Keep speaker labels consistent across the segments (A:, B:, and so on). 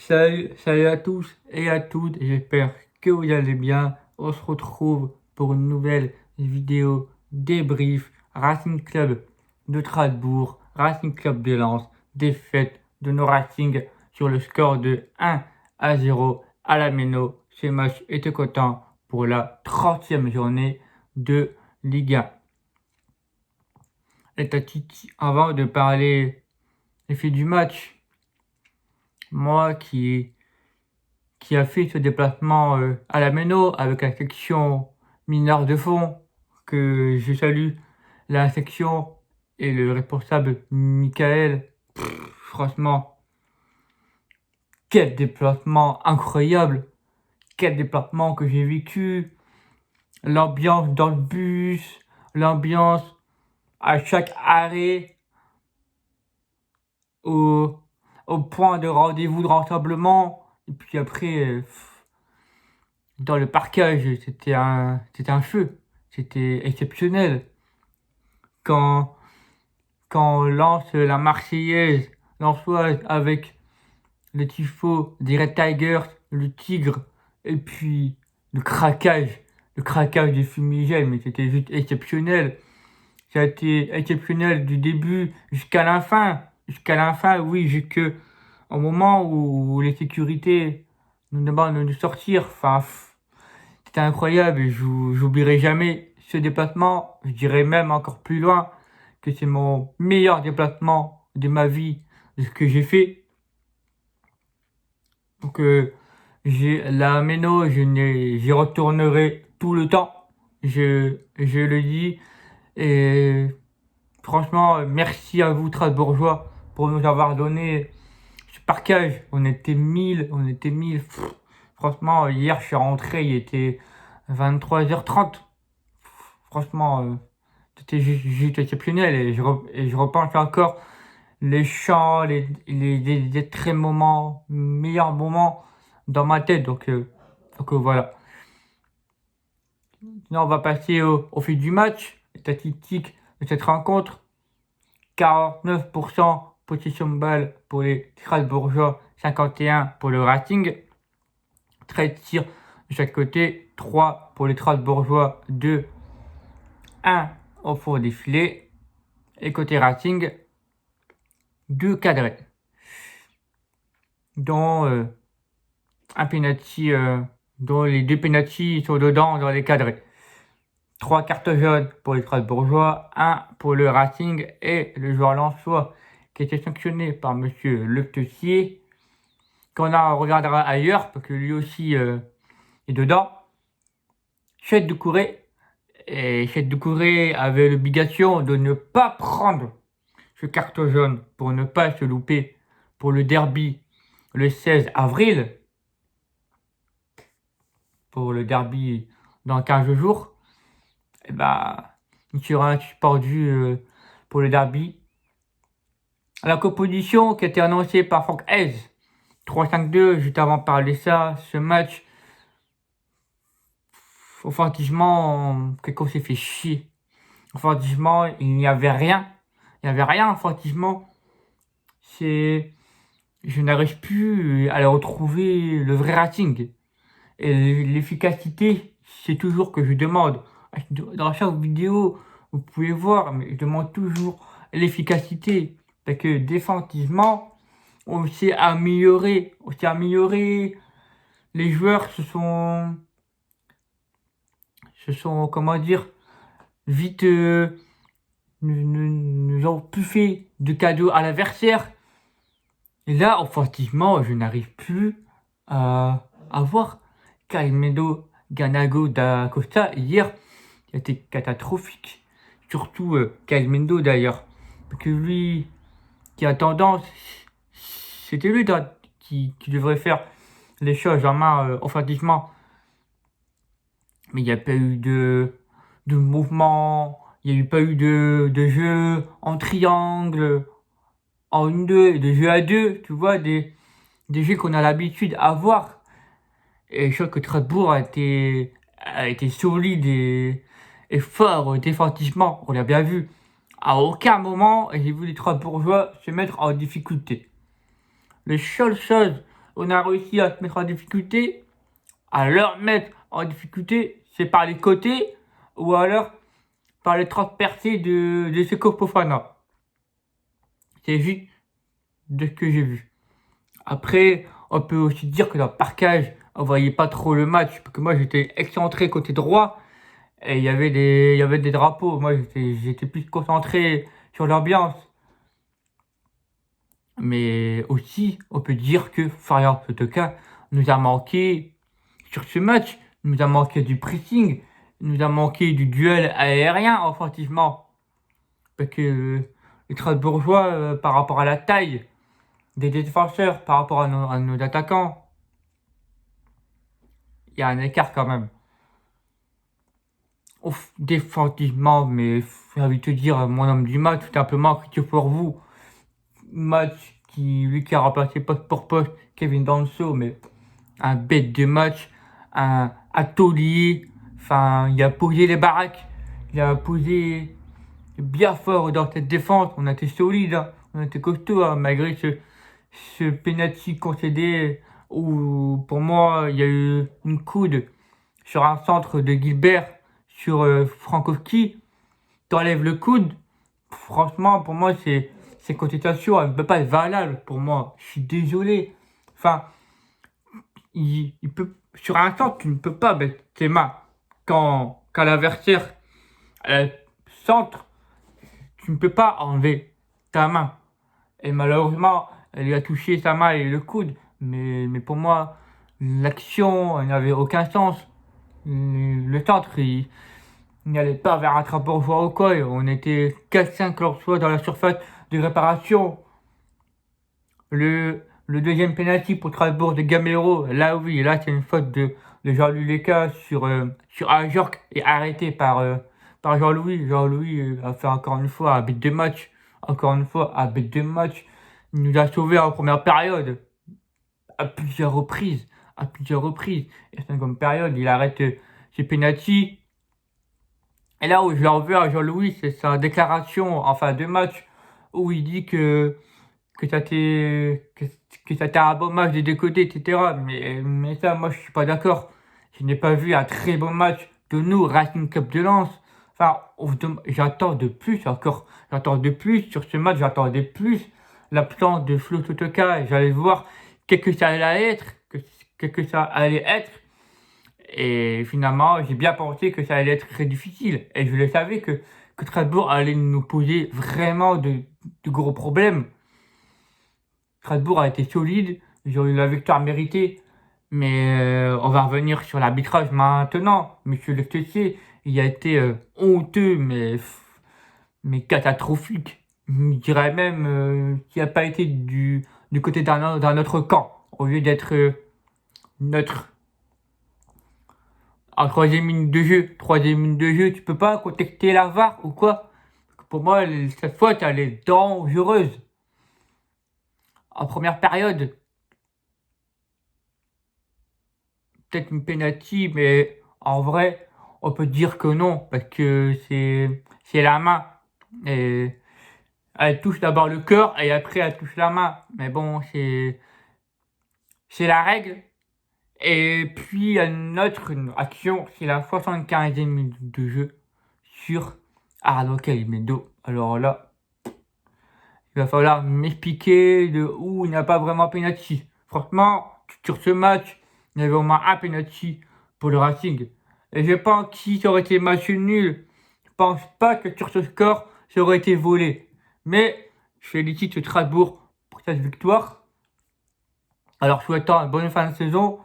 A: Salut à tous et à toutes, j'espère que vous allez bien. On se retrouve pour une nouvelle vidéo débrief Racing Club de Strasbourg, Racing Club de Lens, défaite de nos Racing sur le score de 1-0 à la Méno. Ce match était content pour la 30e journée de Ligue 1. Et avant de parler des faits du match, moi qui a fait ce déplacement à la Méno avec la section mineur de fond, que je salue la section et le responsable Michael. Franchement, quel déplacement incroyable, quel déplacement que j'ai vécu, l'ambiance dans le bus, l'ambiance à chaque arrêt, au, au point de rendez-vous de rassemblement, et puis après, dans le parquage, c'était un feu. C'était exceptionnel. Quand, quand on lance la Marseillaise, l'Ansoise avec le tifo des Red Tigers, le Tigre, et puis le craquage des fumigènes, mais c'était juste exceptionnel. Ça a été exceptionnel du début jusqu'à la fin. Jusqu'à la fin, oui, jusqu'au moment où les sécurités nous demandent de sortir. Enfin, c'était incroyable et j'oublierai jamais ce déplacement. Je dirais même encore plus loin que c'est mon meilleur déplacement de ma vie, de ce que j'ai fait. Donc, la Méno, j'y retournerai tout le temps. Je le dis. Et franchement, merci à vous, Strasbourgeois, pour nous avoir donné ce parquage. On était 1000. Franchement, hier, je suis rentré, il était 23h30. Franchement, c'était juste exceptionnel. Et je repense encore les chants, les très meilleurs moments dans ma tête. Donc voilà. Maintenant, on va passer au fil du match. Les statistiques de cette rencontre. 49% possession de balle pour les Strasbourgeois, 51% pour le Racing. 13 tirs de chaque côté, 3 pour les Strasbourgeois, 2, 1 au fond des filets. Et côté Racing, 2 cadrés, dont un penalty, dont les 2 penalty sont dedans dans les cadrés. 3 cartes jaunes pour les Strasbourgeois, 1 pour le Racing et le joueur lensois qui était sanctionné par monsieur Le Tessier, qu'on regardera ailleurs parce que lui aussi est dedans. Chet Doucouré. Et Chet Doucouré avait l'obligation de ne pas prendre ce carton jaune pour ne pas se louper pour le derby le 16 avril. Pour le derby dans 15 jours. Et il sera suspendu pour le derby. La composition qui a été annoncée par Franck Hez, 3-5-2, juste avant de parler ça, ce match, offensivement, qu'on s'est fait chier. Offensivement, il n'y avait rien. Il n'y avait rien offensivement. Je n'arrive plus à retrouver le vrai Racing. Et l'efficacité, c'est toujours que je demande. Dans chaque vidéo, vous pouvez voir, mais je demande toujours l'efficacité. Parce que défensivement, on s'est amélioré. Les joueurs comment dire, vite, nous ont plus fait de cadeaux à l'adversaire. Et là, offensivement, je n'arrive plus à voir. Caimendo Ganago da Costa, hier, il a été catastrophique. Surtout Caimendo d'ailleurs. Parce que lui, qui a tendance, c'était lui qui devrait faire les choses en main offensivement. Mais il n'y a pas eu de mouvement, il n'y a pas eu de jeu en triangle, en 1-2, de jeu à 2, tu vois, des jeux qu'on a l'habitude à voir. Et je crois que Strasbourg a été solide et fort défensivement, on l'a bien vu. À aucun moment, j'ai vu les Strasbourgeois se mettre en difficulté. Les seules choses on a réussi à se mettre en difficulté, à leur mettre en difficulté, c'est par les côtés ou alors par les transpercées de Seko Fofana. C'est juste de ce que j'ai vu. Après, on peut aussi dire que dans le parkage, on voyait pas trop le match, parce que moi j'étais excentré côté droit, et il y avait des drapeaux. Moi j'étais plus concentré sur l'ambiance. Mais aussi, on peut dire que Farian Sotoka nous a manqué sur ce match, nous a manqué du pressing, nous a manqué du duel aérien offensivement. Parce que les Strasbourgeois, par rapport à la taille des défenseurs, par rapport à nos attaquants, il y a un écart quand même. Ouf, défensivement, mais j'ai envie de te dire, mon homme du match, tout simplement, que pour vous, match lui qui a remplacé poste pour poste Kevin Danso, mais un bête de match, un taulier, enfin, il a posé les baraques, il a posé bien fort dans cette défense, on a été solide, hein, on a été costaud, hein, malgré ce penalty concédé où, pour moi, il y a eu une coude sur un centre de Gilbert sur Frankowski, t'enlèves le coude, franchement, pour moi, c'est contestation, elle ne peut pas être valable pour moi, je suis désolé, enfin, il peut, sur un centre, tu ne peux pas mettre tes mains quand l'adversaire centre, tu ne peux pas enlever ta main. Et malheureusement, elle lui a touché sa main et le coude. Mais pour moi, l'action n'avait aucun sens. Le centre, il n'allait pas vers un trappeur joueur au quoi. On était 4-5 lors soit dans la surface de réparation. Le deuxième penalty pour Strasbourg de Gamero, là oui, là c'est une faute de Jean-Louis Leca sur Ajorc et arrêté par Jean-Louis. Jean-Louis a fait encore une fois un but de match. Encore une fois, un but de match. Il nous a sauvés en première période. À plusieurs reprises. À plusieurs reprises. Et en seconde période, il arrête ses penalty. Et là où je leur veux à Jean-Louis, c'est sa déclaration en fin de match où il dit que ça t'est un bon match des deux côtés, etc. Mais ça, moi, je suis pas d'accord. Je n'ai pas vu un très bon match de nous, Racing Club de Lens. Enfin, j'attends de plus encore. J'attends de plus sur ce match, j'attendais plus l'absence de Flo Totoka. J'allais voir qu'est-ce que ça allait être, qu'est-ce que ça allait être. Et finalement, j'ai bien pensé que ça allait être très difficile. Et je le savais que Strasbourg allait nous poser vraiment de gros problèmes. Strasbourg a été solide, ils ont eu la victoire méritée, mais on va revenir sur l'arbitrage maintenant. Monsieur le TC, il a été honteux, mais catastrophique. Je dirais même qu'il n'a pas été du côté d'un autre camp, au lieu d'être neutre. En troisième minute de jeu, tu peux pas contester la VAR ou quoi? Pour moi, cette faute, elle est dangereuse. En première période, peut-être une penalty, mais en vrai, on peut dire que non, parce que c'est la main. Et elle touche d'abord le cœur et après elle touche la main. Mais bon, c'est la règle. Et puis il y a une autre action, c'est la 75e minute de jeu sur Arnaud Calimedo. Alors là, il va falloir m'expliquer de où il n'y a pas vraiment penalty. Franchement, sur ce match, il y avait au moins un penalty pour le Racing. Et je pense que si ça aurait été match nul, je pense pas que sur ce score, ça aurait été volé. Mais je félicite Strasbourg pour cette victoire. Alors souhaitant une bonne fin de saison.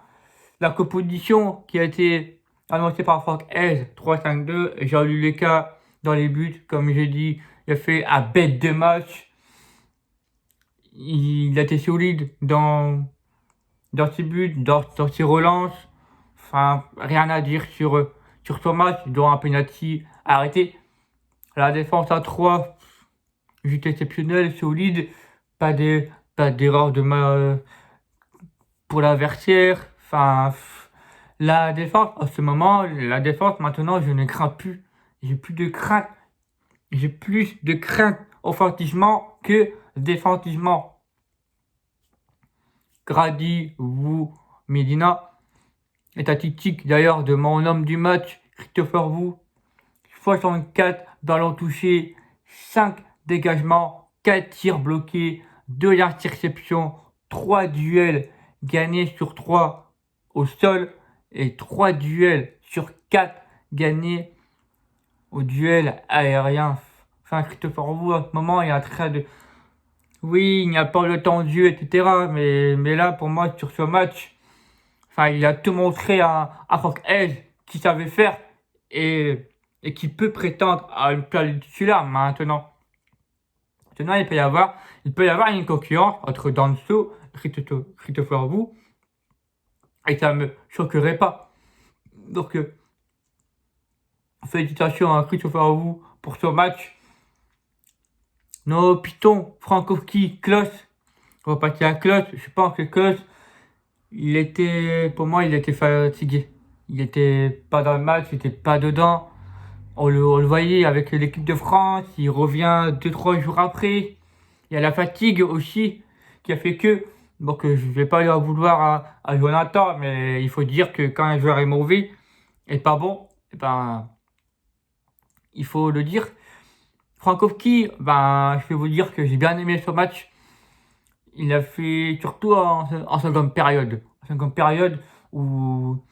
A: La composition qui a été annoncée par Franck Hez, 3-5-2, Jean-Louis Leca dans les buts, comme j'ai dit, il a fait un bête de match. Il a été solide dans ses buts, dans ses relances. Enfin, rien à dire sur son match, dont un penalty arrêté. La défense à 3, juste exceptionnelle, solide. Pas d'erreur pour l'adversaire. Enfin, la défense, en ce moment, la défense, maintenant, je ne crains plus. J'ai plus de crainte. J'ai plus de crainte offensivement que défensivement. Grady, Wu, Medina. Et statistique d'ailleurs de mon homme du match, Christopher Wu. 64 ballons touchés, 5 dégagements, 4 tirs bloqués, 2 interceptions, 3 duels gagnés sur 3 au sol et 3 duels sur 4 gagnés au duel aérien. Enfin, Christopher Wu, à ce moment, il est en train de... Oui, il n'y a pas le temps de jeu, etc. Mais là, pour moi, sur ce match, enfin, il a tout montré à Frank Edge qui savait faire et qui peut prétendre à une place de titulaire maintenant. Maintenant, il peut y avoir une concurrence entre Danso et Christopher Wu et ça me choquerait pas. Donc, félicitations à Christopher Wu pour ce match. Nos pitons, Frankowski, Klose. On va passer à Klose. Je pense que Klose, pour moi, il était fatigué. Il était pas dans le match, il était pas dedans. On le voyait avec l'équipe de France, il revient 2-3 jours après. Il y a la fatigue aussi qui a fait que, donc je vais pas lui en vouloir à Jonathan, mais il faut dire que quand un joueur est mauvais et pas bon, et ben, il faut le dire. Frankowski, ben, je vais vous dire que j'ai bien aimé ce match. Il a fait surtout en seconde période. En seconde période où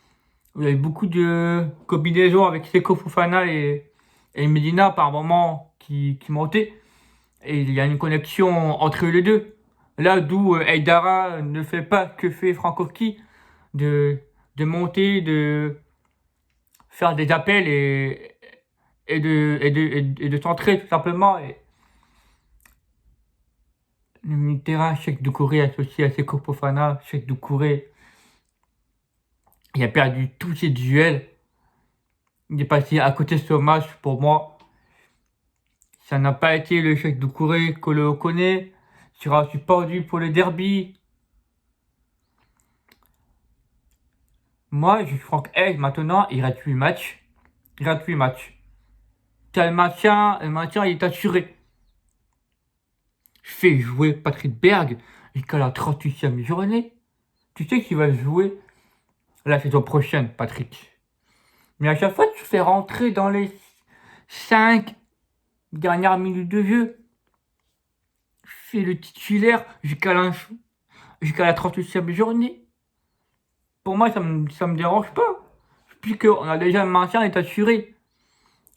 A: il y avait beaucoup de combinaisons avec Seko Fofana et Medina par moment qui montaient. Et il y a une connexion entre les deux. Là d'où Aïdara ne fait pas que fait Frankowski, de, de monter, de faire des appels et de centrer tout simplement. Et le milieu de terrain, Cheikh Doucouré associé à Seko Fofana, Cheikh Doucouré, il a perdu tous ses duels. Il est passé à côté de ce match pour moi. Ça n'a pas été le Cheikh Doucouré que l'on connaît. Sera suspendu pour le derby. Moi, je suis Franck Egg. Maintenant, il reste 8 matchs. Il reste 8 matchs. Le maintien, il est assuré. Je fais jouer Patrick Berg jusqu'à la 38e journée. Tu sais qu'il va jouer la saison prochaine, Patrick. Mais à chaque fois, tu fais rentrer dans les 5 dernières minutes de jeu. Je fais le titulaire jusqu'à la 38e journée. Pour moi, ça me dérange pas. Puisqu'on a déjà le maintien est assuré.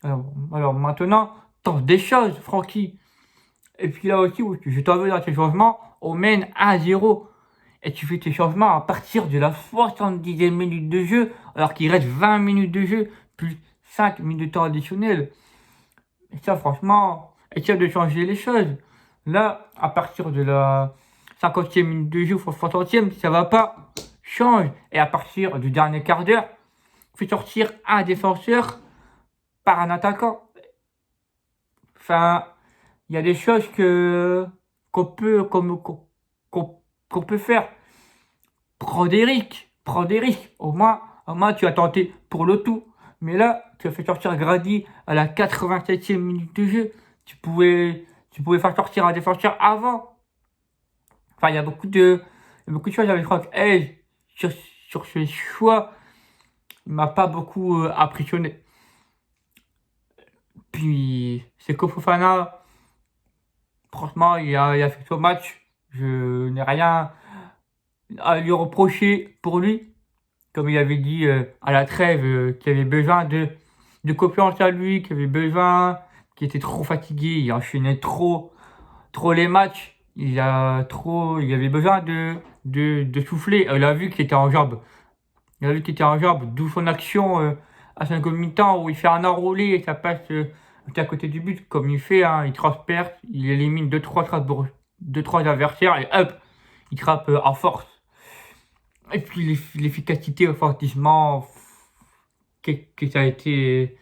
A: Alors maintenant, tente des choses, Francky. Et puis là aussi, je t'en veux dans tes changements, on mène 1-0. Et tu fais tes changements à partir de la 70e minute de jeu, alors qu'il reste 20 minutes de jeu, plus 5 minutes de temps additionnel. Et ça, franchement, essaie de changer les choses. Là, à partir de la 50e minute de jeu, 60e, si ça va pas, change. Et à partir du dernier quart d'heure, fais sortir un défenseur par un attaquant. Enfin, il y a des choses qu'on peut, qu'on peut faire. Prends des risques. Au moins, tu as tenté pour le tout. Mais là, tu as fait sortir Grady à la 87e minute de jeu. Tu pouvais faire sortir un défenseur avant. Enfin, il y a beaucoup de choses avec Franck Edge sur ce choix. Il m'a pas beaucoup impressionné. Puis, c'est Fofana. Franchement, il a fait son match. Je n'ai rien à lui reprocher pour lui. Comme il avait dit à la trêve, qu'il avait besoin de confiance à lui, qu'il était trop fatigué, il enchaînait trop les matchs. Il avait besoin de souffler. Il a vu qu'il était en jambe. D'où son action à 5 mi-temps où il fait un enroulé et ça passe à côté du but. Comme il fait, hein, il transperce, il élimine 2-3 adversaires et hop, il trappe en force. Et puis l'efficacité offensivement, que ça a été...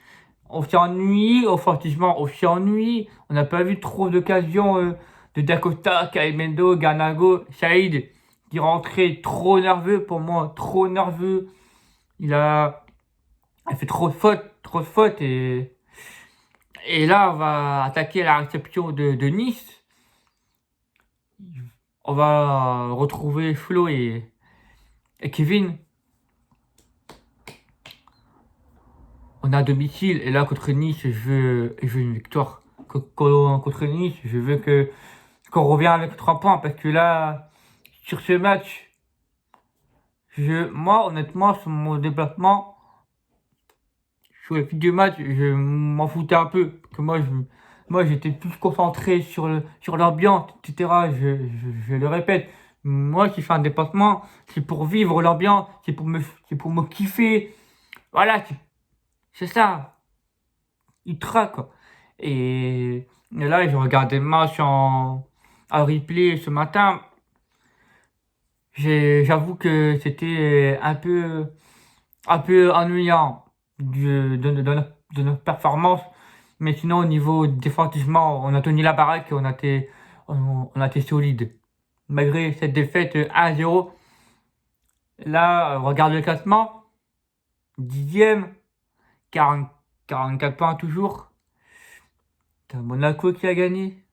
A: On s'ennuie, offensivement, on s'ennuie. On n'a pas vu trop d'occasions de Dakota, Kaimendo, Ganago, Saïd, qui rentrait trop nerveux pour moi, trop nerveux. Il fait trop de fautes et là on va attaquer la réception de Nice. on va retrouver Flo et Kevin. On a à domicile et là contre Nice, je veux une victoire. Contre Nice, je veux qu'on revienne avec 3 points parce que là, sur ce match, moi honnêtement, sur mon déplacement, sur les du match, je m'en foutais un peu. Parce que moi j'étais plus concentré sur l'ambiance, etc. Je le répète. Moi qui fais un déplacement, c'est pour vivre l'ambiance, c'est pour me kiffer. Voilà, c'est ça. Ultra, quoi. Et là, je regardais le match en replay ce matin. J'avoue que c'était un peu ennuyant de notre performance. Mais sinon, au niveau défensivement, on a tenu la baraque et on a été solide. Malgré cette défaite 1-0, là, regarde le classement. 10e, 44 points toujours. T'as Monaco qui a gagné.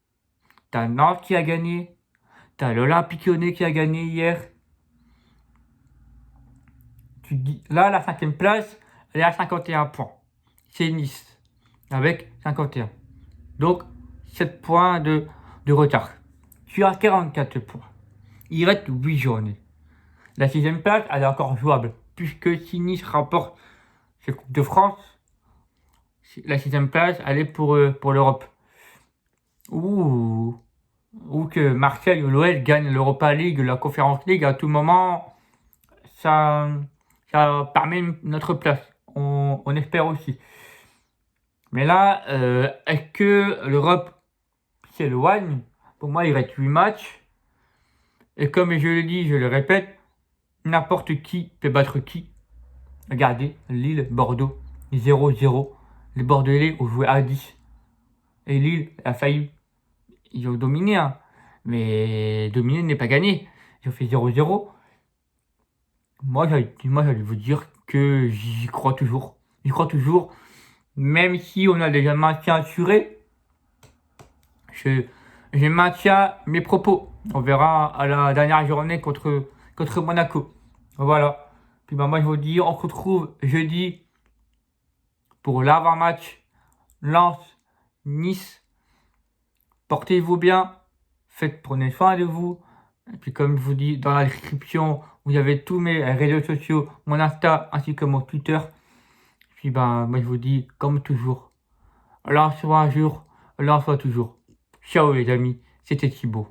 A: T'as Nantes qui a gagné. T'as l'Olympique Lyonnais qui a gagné hier. Tu dis, là, la 5e place, elle est à 51 points. C'est Nice, avec 51. Donc, 7 points de retard. Tu as 44 points. Il reste 8 journées. La 6e place, elle est encore jouable. Puisque si Nice rapporte cette Coupe de France, la 6e place, elle est pour l'Europe. Ou que Marseille ou l'OL gagne l'Europa League, la Conference League, à tout moment, ça, ça permet notre place. On espère aussi. Mais là, est-ce que l'Europe s'éloigne? Pour moi, il reste 8 matchs. Et comme je le dis, je le répète, n'importe qui peut battre qui. Regardez, Lille, Bordeaux, 0-0. Les Bordelais ont joué à 10. Et Lille a failli. Ils ont dominé, hein. Mais dominer n'est pas gagné. Ils ont fait 0-0. Moi, j'allais vous dire que j'y crois toujours. J'y crois toujours. Même si on a déjà maintien assuré, je maintiens mes propos. On verra à la dernière journée contre Monaco. Voilà. Puis bah, moi, je vous dis, on se retrouve jeudi pour l'avant-match Lens-Nice. Portez-vous bien. Prenez soin de vous. Et puis comme je vous dis dans la description, vous avez tous mes réseaux sociaux, mon Insta ainsi que mon Twitter. Puis ben moi je vous dis comme toujours, l'un soit un jour, l'un soit toujours. Ciao les amis, c'était Thibaut.